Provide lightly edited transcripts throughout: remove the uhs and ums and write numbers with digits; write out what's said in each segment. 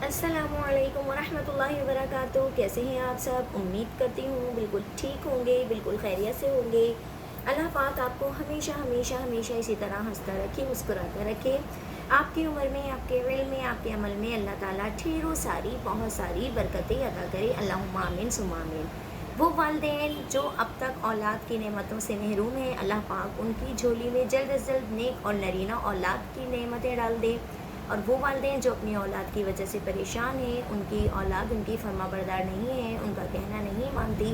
अस्सलामुअलैकुम वरहमतुल्लाहि वबरकातुहू। कैसे हैं आप सब? उम्मीद करती हूँ बिल्कुल ठीक होंगे, बिल्कुल खैरियत से होंगे। अल्लाह पाक आपको हमेशा हमेशा हमेशा इसी तरह हंसता रखे, मुस्कुराता रखे। आपकी उम्र में, आपके इल्म में, आपके अमल में अल्लाह ताला ढेरों सारी बहुत सारी बरकतें अता करे। अल्लाहुम्मा आमीन सुम्मा आमीन। वो वालिदैन जो अब तक औलाद की नेमतों से महरूम हैं, अल्लाह पाक उनकी झोली में जल्द अज जल्द नेक और नरीना औलाद की नेमतें डाल दे। और वो वालिदैन जो अपनी औलाद की वजह से परेशान हैं, उनकी औलाद उनकी फर्माबरदार नहीं है, उनका कहना नहीं मानती,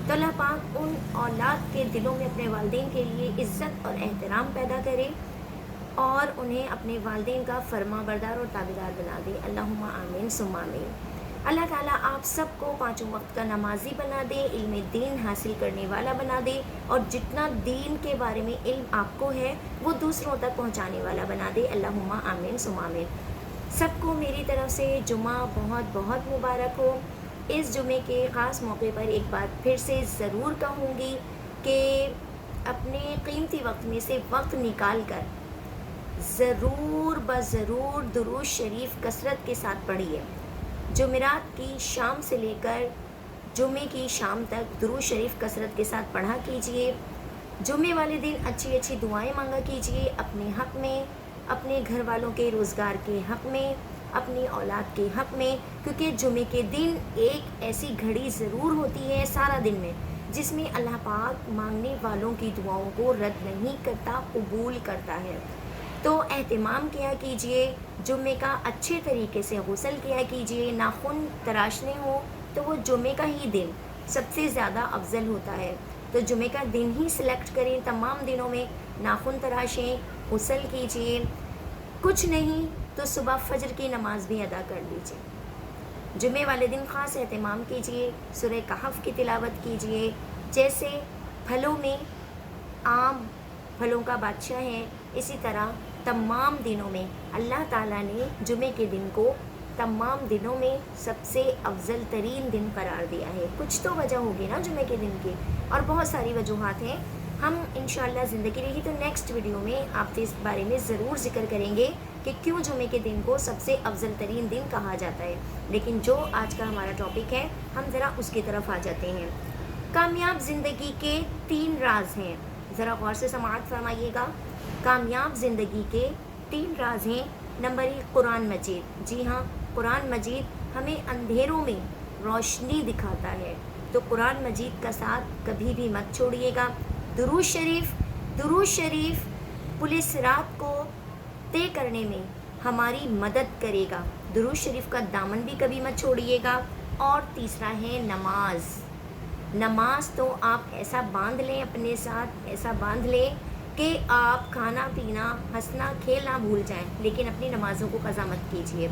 तो अल्लाह पाक उन औलाद के दिलों में अपने वालिदैन के लिए इज़्ज़त और एहतराम पैदा करे और उन्हें अपने वालिदैन का फर्माबरदार और ताबेदार बना दे। अल्लाहुम्मा आमीन सुम्मा आमीन। अल्लाह ताला आप सबको पाँचों वक्त का नमाजी बना दे, इल्म दीन हासिल करने वाला बना दे और जितना दीन के बारे में इल्म आपको है वो दूसरों तक पहुंचाने वाला बना दे। अल्लाहुम्मा आमीन सुम्मा आमीन। सबको मेरी तरफ से जुमा बहुत बहुत मुबारक हो। इस जुमे के ख़ास मौके पर एक बार फिर से ज़रूर कहूँगी कि अपने कीमती वक्त में से वक्त निकाल कर ज़रूर ज़रूर दुरूद शरीफ कसरत के साथ पढ़िए। जुमेरात की शाम से लेकर जुमे की शाम तक दुरूद शरीफ कसरत के साथ पढ़ा कीजिए। जुमे वाले दिन अच्छी अच्छी दुआएं मांगा कीजिए अपने हक़ में, अपने घर वालों के रोज़गार के हक़ में, अपनी औलाद के हक़ में, क्योंकि जुमे के दिन एक ऐसी घड़ी ज़रूर होती है सारा दिन में जिसमें अल्लाह पाक मांगने वालों की दुआओं को रद्द नहीं करता, कबूल करता है। तो एहतिमाम किया कीजिए, जुम्मे का अच्छे तरीके से गुस्ल किया कीजिए। नाखून तराशने हो तो वो जुम्मे का ही दिन सबसे ज़्यादा अफजल होता है, तो जुम्मे का दिन ही सिलेक्ट करें। तमाम दिनों में नाखून तराशें, गुस्ल कीजिए। कुछ नहीं तो सुबह फजर की नमाज भी अदा कर लीजिए। जुम्मे वाले दिन ख़ास एहतिमाम कीजिए, सूरह कहफ की तिलावत कीजिए। जैसे फलों में आम फलों का बादशाह है, इसी तरह तमाम दिनों में अल्लाह ताला ने जुमे के दिन को तमाम दिनों में सबसे अफजल तरीन दिन करार दिया है। कुछ तो वजह होगी ना जुमे के दिन की, और बहुत सारी वजूहात हैं। हम इंशाअल्लाह ज़िंदगी रही तो नेक्स्ट वीडियो में आपसे इस बारे में ज़रूर जिक्र करेंगे कि क्यों जुमे के दिन को सबसे अफजल तरीन दिन कहा जाता है। लेकिन जो आज का हमारा टॉपिक है, हम ज़रा उसकी तरफ आ जाते हैं। कामयाब ज़िंदगी के 3 राज हैं, ज़रा गौर से समाअत फरमाइएगा। कामयाब ज़िंदगी के 3 राज हैं। नंबर 1 कुरान मजीद। जी हाँ, कुरान मजीद हमें अंधेरों में रोशनी दिखाता है, तो कुरान मजीद का साथ कभी भी मत छोड़िएगा। दुरूद शरीफ पुलिस रात को तय करने में हमारी मदद करेगा। दुरूद शरीफ का दामन भी कभी मत छोड़िएगा। और तीसरा है नमाज तो आप ऐसा बांध लें अपने साथ, ऐसा बांध लें कि आप खाना पीना हंसना खेलना भूल जाएं, लेकिन अपनी नमाज़ों को क़ज़ा मत कीजिए।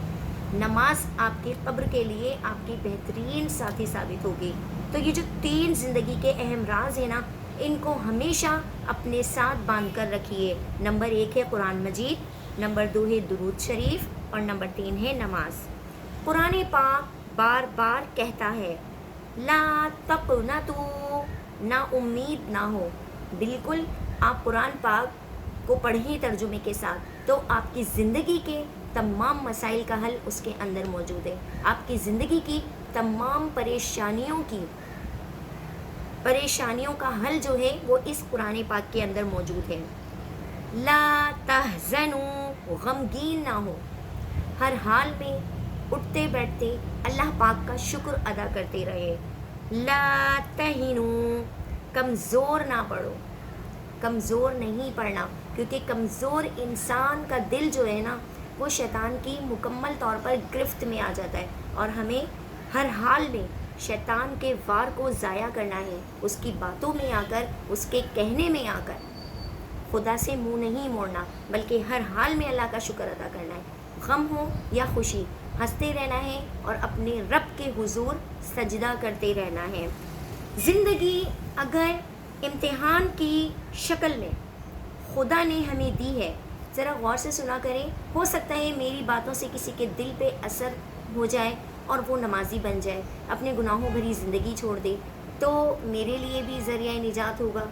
नमाज आपकी कब्र के लिए आपकी बेहतरीन साथी साबित होगी। तो ये जो 3 ज़िंदगी के अहम राज हैं ना, इनको हमेशा अपने साथ बांध कर रखिए। नंबर 1 है कुरान मजीद, नंबर 2 है दुरूद शरीफ और नंबर 3 है नमाज। कुरान पाक बार बार कहता है ला तक़नतू, ना उम्मीद ना हो। बिल्कुल आप कुरान पाक को पढ़ें तर्जुमे के साथ, तो आपकी ज़िंदगी के तमाम मसाइल का हल उसके अंदर मौजूद है। आपकी ज़िंदगी की तमाम परेशानियों का हल जो है वो इस कुरान पाक के अंदर मौजूद है। ला तहज़नू, गमगीन ना हो, हर हाल में उठते बैठते अल्लाह पाक का शुक्र अदा करते रहे। ला तहिनू, कमज़ोर ना पड़ो, कमज़ोर नहीं पड़ना, क्योंकि कमज़ोर इंसान का दिल जो है ना, वो शैतान की मुकम्मल तौर पर गिरफ्त में आ जाता है और हमें हर हाल में शैतान के वार को ज़ाया करना है। उसकी बातों में आकर, उसके कहने में आकर खुदा से मुंह नहीं मोड़ना, बल्कि हर हाल में अल्लाह का शुक्र अदा करना है। गम हो या खुशी, हंसते रहना है और अपने रब के हुजूर सजदा करते रहना है। ज़िंदगी अगर इम्तिहान की शक्ल में खुदा ने हमें दी है, ज़रा गौर से सुना करें। हो सकता है मेरी बातों से किसी के दिल पे असर हो जाए और वो नमाजी बन जाए, अपने गुनाहों भरी ज़िंदगी छोड़ दे, तो मेरे लिए भी ज़रिया निजात होगा।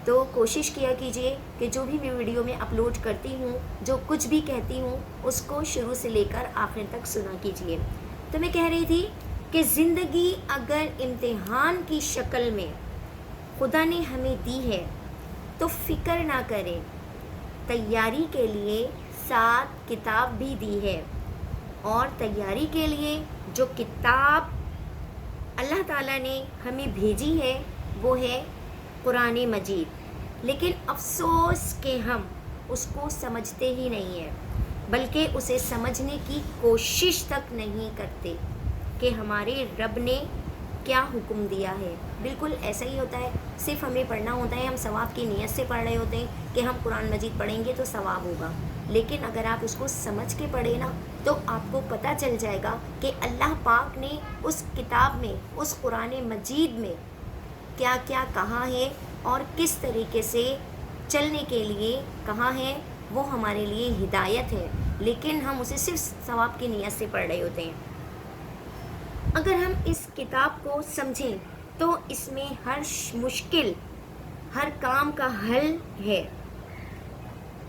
تو کوشش کیا کیجیے کہ جو بھی میں ویڈیو میں اپلوڈ کرتی ہوں، جو کچھ بھی کہتی ہوں، اس کو شروع سے لے کر آخر تک سنا کیجیے۔ تو میں کہہ رہی تھی کہ زندگی اگر امتحان کی شکل میں خدا نے ہمیں دی ہے تو فکر نہ کریں، تیاری کے لیے ساتھ کتاب بھی دی ہے، اور تیاری کے لیے جو کتاب اللہ تعالیٰ نے ہمیں بھیجی ہے وہ ہے قرآن مجید۔ لیکن افسوس کہ ہم اس کو سمجھتے ہی نہیں ہیں، بلکہ اسے سمجھنے کی کوشش تک نہیں کرتے کہ ہمارے رب نے کیا حکم دیا ہے۔ بالکل ایسا ہی ہوتا ہے، صرف ہمیں پڑھنا ہوتا ہے، ہم ثواب کی نیت سے پڑھ رہے ہوتے ہیں کہ ہم قرآن مجید پڑھیں گے تو ثواب ہوگا، لیکن اگر آپ اس کو سمجھ کے پڑھیں نا تو آپ کو پتہ چل جائے گا کہ اللہ پاک نے اس کتاب میں، اس قرآن مجید میں کیا کیا کہا ہے اور کس طریقے سے چلنے کے لیے کہا ہے۔ وہ ہمارے لیے ہدایت ہے، لیکن ہم اسے صرف ثواب کی نیت سے پڑھ رہے ہوتے ہیں۔ اگر ہم اس کتاب کو سمجھیں تو اس میں ہر مشکل، ہر کام کا حل ہے،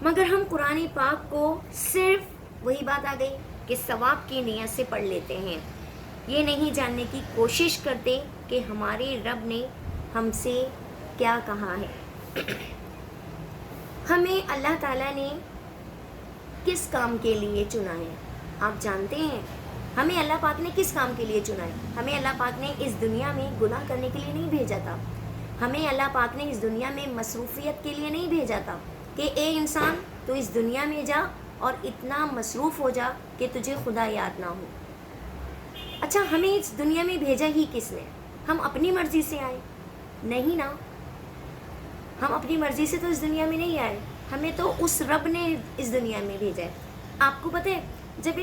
مگر ہم قرآن پاک کو صرف وہی بات آ گئی کہ ثواب کی نیت سے پڑھ لیتے ہیں، یہ نہیں جاننے کی کوشش کرتے کہ ہمارے رب نے ہم سے کیا کہا ہے۔ ہمیں اللہ تعالیٰ نے کس کام کے لیے چنا ہے آپ جانتے ہیں؟ ہمیں اللہ پاک نے کس کام کے لیے چنا ہے؟ ہمیں اللہ پاک نے اس دنیا میں گناہ کرنے کے لیے نہیں بھیجا تھا، ہمیں اللہ پاک نے اس دنیا میں مصروفیت کے لیے نہیں بھیجا تھا کہ اے انسان تو اس دنیا میں جا اور اتنا مصروف ہو جا کہ تجھے خدا یاد نہ ہو۔ اچھا، ہمیں اس دنیا میں بھیجا ہی کس نے؟ ہم اپنی مرضی سے آئے؟ نہیں نا، ہم اپنی مرضی سے تو اس دنیا میں نہیں آئے، ہمیں تو اس رب نے اس دنیا میں بھیجا ہے۔ آپ کو پتہ ہے جب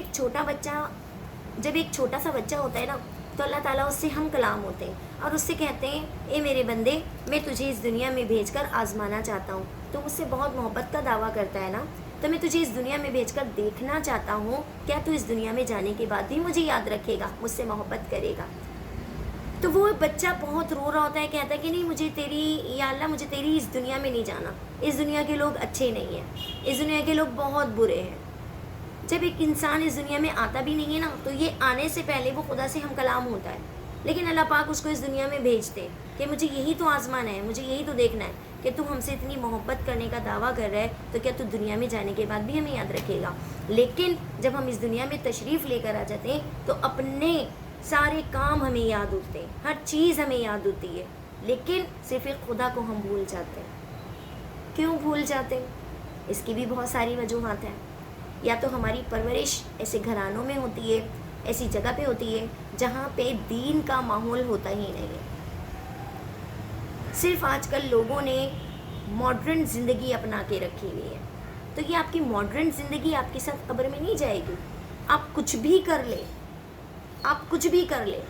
ایک چھوٹا سا بچہ ہوتا ہے نا تو اللہ تعالیٰ اس سے ہم کلام ہوتے ہیں اور اس سے کہتے ہیں اے میرے بندے، میں تجھے اس دنیا میں بھیج کر آزمانا چاہتا ہوں، تو مجھ سے بہت محبت کا دعویٰ کرتا ہے نا، تو میں تجھے اس دنیا میں بھیج کر دیکھنا چاہتا ہوں کیا تو اس دنیا میں جانے کے بعد بھی مجھے یاد رکھے گا، مجھ سے محبت کرے گا۔ تو وہ بچہ بہت رو رہا ہوتا ہے، کہتا ہے کہ نہیں، مجھے یا اللہ مجھے تیری اس دنیا میں نہیں جانا، اس دنیا کے لوگ اچھے نہیں ہیں، اس دنیا کے لوگ بہت برے ہیں۔ جب ایک انسان اس دنیا میں آتا بھی نہیں ہے نا تو یہ آنے سے پہلے وہ خدا سے ہم کلام ہوتا ہے، لیکن اللہ پاک اس کو اس دنیا میں بھیجتے کہ مجھے یہی تو آزمانا ہے، مجھے یہی تو دیکھنا ہے کہ تو ہم سے اتنی محبت کرنے کا دعویٰ کر رہا ہے تو کیا تو دنیا میں جانے کے بعد بھی ہمیں یاد رکھے گا۔ لیکن جب ہم اس دنیا میں تشریف لے کر آ جاتے ہیں تو اپنے سارے کام ہمیں یاد ہوتے ہیں، ہر چیز ہمیں یاد ہوتی ہے، لیکن صرف ایک خدا کو ہم بھول جاتے ہیں۔ کیوں بھول جاتے ہیں؟ اس کی بھی بہت ساری وجوہات ہیں۔ یا تو ہماری پرورش ایسے گھرانوں میں ہوتی ہے، ایسی جگہ پہ ہوتی ہے جہاں پہ دین کا ماحول ہوتا ہی نہیں ہے۔ صرف آج کل لوگوں نے ماڈرن زندگی اپنا کے رکھی ہوئی ہے، تو یہ آپ کی ماڈرن زندگی آپ کے ساتھ قبر میں نہیں جائے گی۔ آپ کچھ بھی کر لیں، آپ کچھ بھی کر لیں،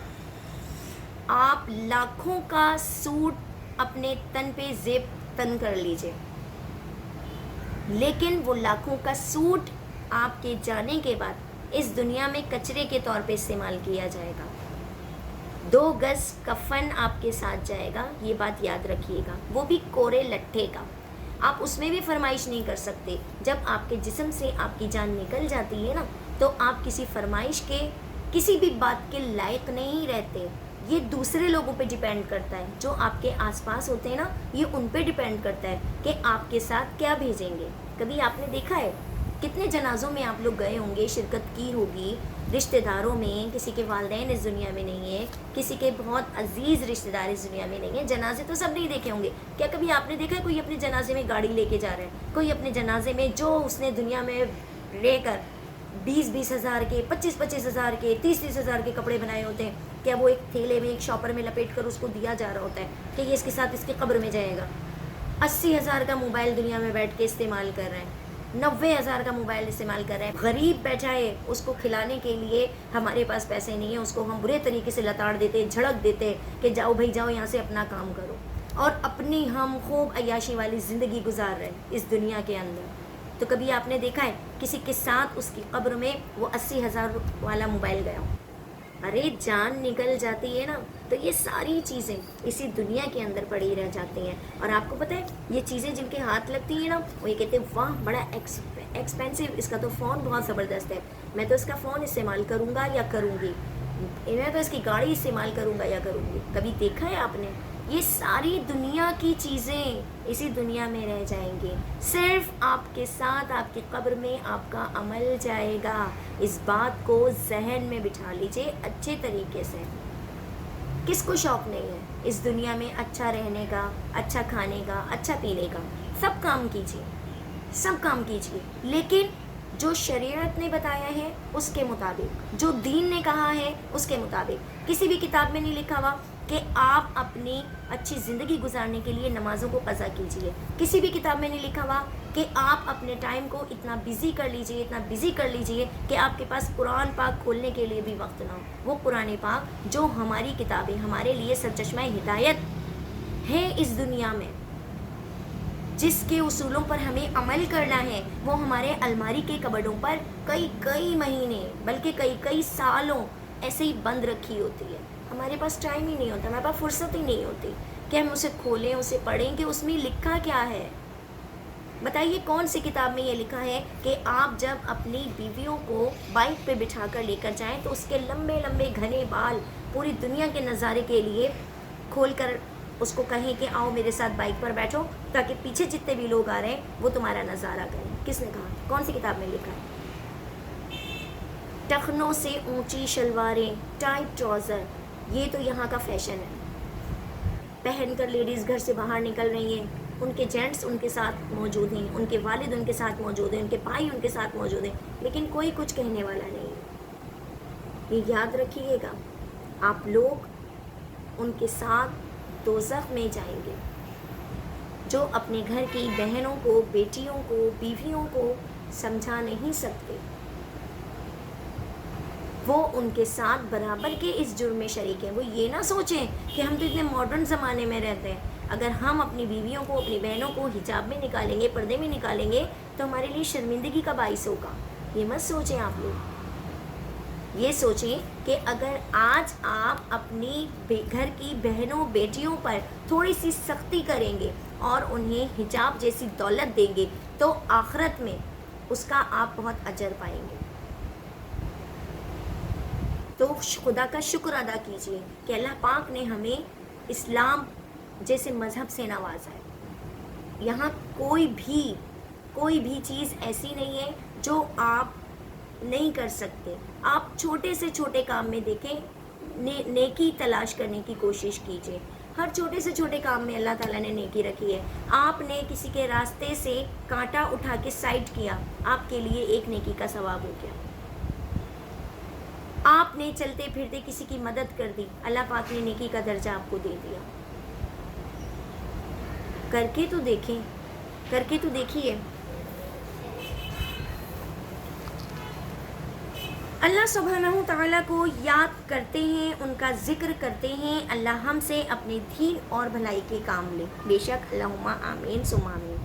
آپ لاکھوں کا سوٹ اپنے تن پہ زیب تن کر لیجئے، لیکن وہ لاکھوں کا سوٹ آپ کے جانے کے بعد اس دنیا میں کچرے کے طور پہ استعمال کیا جائے گا۔ 2 گز کفن آپ کے ساتھ جائے گا، یہ بات یاد رکھیے گا، وہ بھی کورے لٹھے کا۔ آپ اس میں بھی فرمائش نہیں کر سکتے۔ جب آپ کے جسم سے آپ کی جان نکل جاتی ہے نا تو آپ کسی فرمائش کے، کسی بھی بات کے لائق نہیں رہتے۔ یہ دوسرے لوگوں پہ ڈیپینڈ کرتا ہے، جو آپ کے آس پاس ہوتے ہیں نا، یہ ان پہ ڈیپینڈ کرتا ہے کہ آپ کے ساتھ کیا بھیجیں گے۔ کبھی آپ نے دیکھا ہے کتنے جنازوں میں آپ لوگ گئے ہوں گے، شرکت کی ہوگی، رشتہ داروں میں کسی کے والدین اس دنیا میں نہیں ہیں، کسی کے بہت عزیز رشتہ دار اس دنیا میں نہیں ہیں، جنازے تو سب نہیں دیکھے ہوں گے۔ کیا کبھی آپ نے دیکھا ہے کوئی اپنے جنازے میں گاڑی لے کے جا رہا ہے، کوئی اپنے جنازے میں جو اس نے دنیا میں رہ کر 20 ہزار کے، 25 ہزار کے، 30 ہزار کے کپڑے بنائے ہوتے ہیں، کیا وہ ایک تھیلے میں، ایک شاپر میں لپیٹ کر اس کو دیا جا رہا ہوتا ہے کہ یہ اس کے ساتھ اس کی قبر میں جائے گا؟ 80 ہزار کا موبائل دنیا میں بیٹھ کے استعمال کر رہے ہیں، 90 ہزار کا موبائل استعمال کر رہے ہیں، غریب بیٹھا ہے، اس کو کھلانے کے لیے ہمارے پاس پیسے نہیں ہیں، اس کو ہم برے طریقے سے لتاڑ دیتے، جھڑک دیتے کہ جاؤ بھائی جاؤ یہاں سے اپنا کام کرو، اور اپنی ہم خوب عیاشی والی زندگی گزار رہے ہیں اس دنیا کے اندر۔ تو کبھی آپ نے دیکھا ہے کسی کے ساتھ اس کی قبر میں وہ 80 ہزار والا موبائل گیا؟ अरे जान निकल जाती है ना, तो ये सारी चीज़ें इसी दुनिया के अंदर पड़ी रह जाती हैं। और आपको पता है ये चीज़ें जिनके हाथ लगती हैं ना, वो ये कहते हैं वाह बड़ा एक्सपेंसिव, इसका तो फ़ोन बहुत ज़बरदस्त है, मैं तो इसका फ़ोन इस्तेमाल करूँगा या करूँगी, मैं तो इसकी गाड़ी इस्तेमाल करूँगा या करूँगी। कभी देखा है आपने? ये सारी दुनिया की चीज़ें इसी दुनिया में रह जाएंगी, सिर्फ आपके साथ आपकी कब्र में आपका अमल जाएगा। इस बात को जहन में बिठा लीजिए अच्छे तरीके से। किसको शौक़ नहीं है इस दुनिया में अच्छा रहने का, अच्छा खाने का, अच्छा पीने का? सब काम कीजिए, सब काम कीजिए, लेकिन जो शरीयत ने बताया है उसके मुताबिक, जो दीन ने कहा है उसके मुताबिक। किसी भी किताब में नहीं लिखा हुआ कि आप अपनी अच्छी ज़िंदगी गुजारने के लिए नमाज़ों को क़ज़ा कीजिए। किसी भी किताब में नहीं लिखा हुआ कि आप अपने टाइम को इतना बिज़ी कर लीजिए, इतना बिज़ी कर लीजिए कि आपके पास कुरान पाक खोलने के लिए भी वक्त ना हो। वो कुरान पाक जो हमारी किताबें, हमारे लिए सरचश्मा हिदायत है इस दुनिया में, जिसके उसूलों पर हमें अमल करना है, वो हमारे अलमारी के कबर्डों पर कई कई महीने बल्कि कई कई सालों ऐसे ही बंद रखी होती है। हमारे पास टाइम ही नहीं होता, हमारे पास फुर्सत ही नहीं होती कि हम उसे खोलें, उसे पढ़ें कि उसमें लिखा क्या है। बताइए कौन सी किताब में ये लिखा है कि आप जब अपनी बीवियों को बाइक पे बिठा कर लेकर जाएं तो उसके लंबे लंबे घने बाल पूरी दुनिया के नज़ारे के लिए खोल कर उसको कहें कि आओ मेरे साथ बाइक पर बैठो, ताकि पीछे जितने भी लोग आ रहे हैं वो तुम्हारा नज़ारा करें? किसने कहा? कौन सी किताब में लिखा है? टखनों से ऊंची शलवारें, टाइट ट्राउज़र, ये तो यहाँ का फैशन है। पहनकर लेडीज़ घर से बाहर निकल रही हैं, उनके जेंट्स उनके साथ मौजूद हैं, उनके वालिद उनके साथ मौजूद हैं, उनके भाई उनके साथ मौजूद हैं, लेकिन कोई कुछ कहने वाला नहीं है। ये याद रखिएगा, आप लोग उनके साथ दोज़ख में जाएंगे। जो अपने घर की बहनों को, बेटियों को, बीवियों को समझा नहीं सकते, वो उनके साथ बराबर के इस जुर्म में शरीक हैं। वो ये ना सोचें कि हम तो इतने मॉडर्न ज़माने में रहते हैं, अगर हम अपनी बीवियों को, अपनी बहनों को हिजाब में निकालेंगे, पर्दे में निकालेंगे तो हमारे लिए शर्मिंदगी का बाइस होगा। ये मत सोचें आप लोग। ये सोचें कि अगर आज आप अपनी घर की बहनों, बेटियों पर थोड़ी सी सख्ती करेंगे और उन्हें हिजाब जैसी दौलत देंगे तो आखिरत में उसका आप बहुत अजर पाएंगे। तो खुदा का शुक्र अदा कीजिए कि अल्लाह पाक ने हमें इस्लाम जैसे मज़हब से नवाजा है। यहाँ कोई भी चीज़ ऐसी नहीं है जो आप नहीं कर सकते। आप छोटे से छोटे काम में देखें, नेकी तलाश करने की कोशिश कीजिए। हर छोटे से छोटे काम में अल्लाह ताला ने नेकी रखी है। आपने किसी के रास्ते से कांटा उठा के साइड किया, आपके लिए एक नेकी का सवाब हो गया। आपने चलते फिरते किसी की मदद कर दी, अल्लाह पाक ने नेकी का दर्जा आपको दे दिया। करके तो देखें, करके तो देखिए। अल्लाह सुब्हानहू तआला को याद करते हैं, उनका ज़िक्र करते हैं। अल्लाह हमसे अपने दीन और भलाई के काम ले। बेशक अल्लाहुम्मा आमीन सुम्मा आमीन।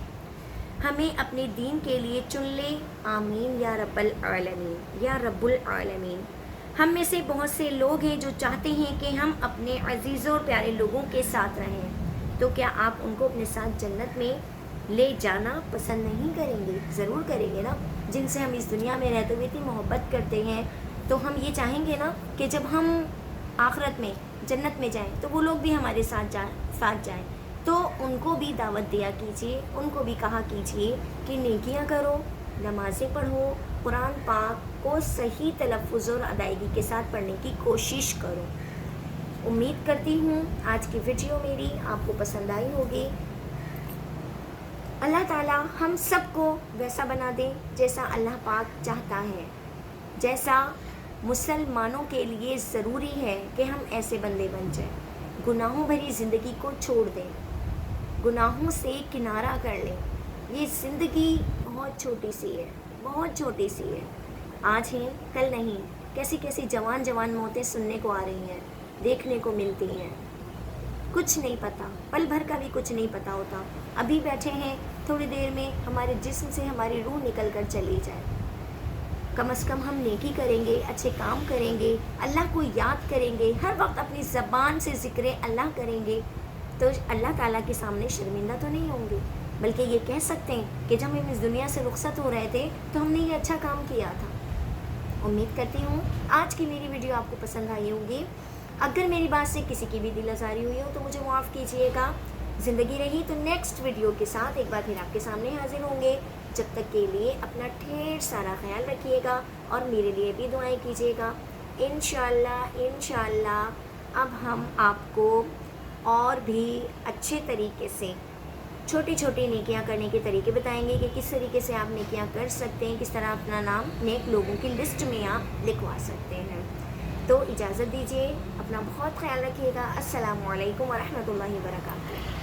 हमें अपने दीन के लिए चुन ले, आमीन या रब्बल आलमीन, या रब्बुल आलमीन। हम में से बहुत से लोग हैं जो चाहते हैं कि हम अपने अजीज़ और प्यारे लोगों के साथ रहें, तो क्या आप उनको अपने साथ जन्नत में ले जाना पसंद नहीं करेंगे? ज़रूर करेंगे ना। जिनसे हम इस दुनिया में रहते हुए इतनी मोहब्बत करते हैं, तो हम ये चाहेंगे ना कि जब हम आखिरत में जन्नत में जाएं तो वो लोग भी हमारे साथ जाएं। तो उनको भी दावत दिया कीजिए, उनको भी कहा कीजिए कि नेकियां करो, नमाज़ें पढ़ो, कुरान पाक को सही तलफ़्फ़ुज़ और अदायगी के साथ पढ़ने की कोशिश करो। उम्मीद करती हूँ आज की वीडियो मेरी आपको पसंद आई होगी। अल्लाह ताला हम सबको वैसा बना दे जैसा अल्लाह पाक चाहता है, जैसा मुसलमानों के लिए ज़रूरी है कि हम ऐसे बंदे बन जाएं। गुनाहों भरी ज़िंदगी को छोड़ दें, गुनाहों से किनारा कर लें। ये ज़िंदगी बहुत छोटी सी है, बहुत छोटी सी है। आज है कल नहीं। कैसी कैसी जवान जवान मौतें सुनने को आ रही हैं, देखने को मिलती हैं। कुछ नहीं पता, पल भर का भी कुछ नहीं पता होता। अभी बैठे हैं, थोड़ी देर में हमारे जिस्म से हमारी रूह निकल कर चली जाए। कम अज़ कम हम नेकी करेंगे, अच्छे काम करेंगे, अल्लाह को याद करेंगे, हर वक्त अपनी ज़बान से ज़िक्र अल्लाह करेंगे, तो अल्लाह ताला के सामने शर्मिंदा तो नहीं होंगे, बल्कि ये कह सकते हैं कि जब हम इस दुनिया से रुखसत हो रहे थे तो हमने ये अच्छा काम किया था। उम्मीद करती हूँ आज की मेरी वीडियो आपको पसंद आई होगी। अगर मेरी बात से किसी की भी दिल आज़ारी हुई हो तो मुझे माफ़ कीजिएगा। ज़िंदगी रही तो नेक्स्ट वीडियो के साथ एक बार फिर आपके सामने हाजिर होंगे। जब तक के लिए अपना ढेर सारा ख्याल रखिएगा और मेरे लिए भी दुआएं कीजिएगा। इंशाल्लाह अब हम आपको और भी अच्छे तरीके से छोटी छोटी नेकियां करने के तरीके बताएंगे कि किस तरीके से आप नेकियां कर सकते हैं, किस तरह अपना नाम नेक लोगों की लिस्ट में आप लिखवा सकते हैं। तो इजाज़त दीजिए, अपना बहुत ख्याल रखिएगा। अस्सलामु अलैकुम वरहमतुल्लाहि वबरकातुहू।